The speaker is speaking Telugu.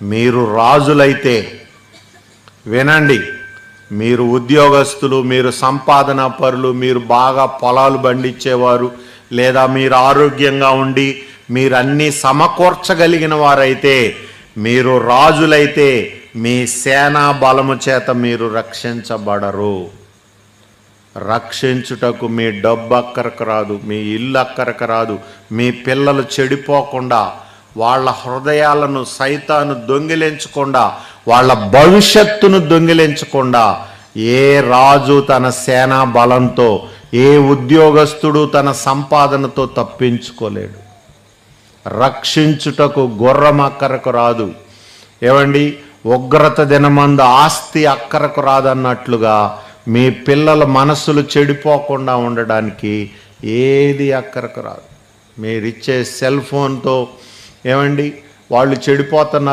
మీరు రాజులైతే వినండి, మీరు ఉద్యోగస్తులు, మీరు సంపాదన పరులు, మీరు బాగా పొలాలు పండించేవారు, లేదా మీరు ఆరోగ్యంగా ఉండి మీరు అన్నీ సమకూర్చగలిగిన వారైతే, మీరు రాజులైతే మీ సేనా బలము చేత మీరు రక్షించబడరు. రక్షించుటకు మీ డబ్బు అక్కరకు రాదు, మీ ఇల్లు అక్కరకు రాదు, మీ పిల్లలు చెడిపోకుండా, వాళ్ళ హృదయాలను సైతాను దొంగిలించకుండా, వాళ్ళ భవిష్యత్తును దొంగిలించకుండా ఏ రాజు తన సేనా బలంతో, ఏ ఉద్యోగస్తుడు తన సంపాదనతో తప్పించుకోలేడు. రక్షించుటకు గుర్రం అక్కరకు రాదు. ఏమండి, ఉగ్రత దినమందు ఆస్తి అక్కరకు రాదన్నట్లుగా మీ పిల్లల మనసులు చెడిపోకుండా ఉండడానికి ఏది అక్కరకు రాదు. మీరిచ్చే సెల్ ఫోన్తో ఏమండి వాళ్ళు చెడిపోతున్నారు.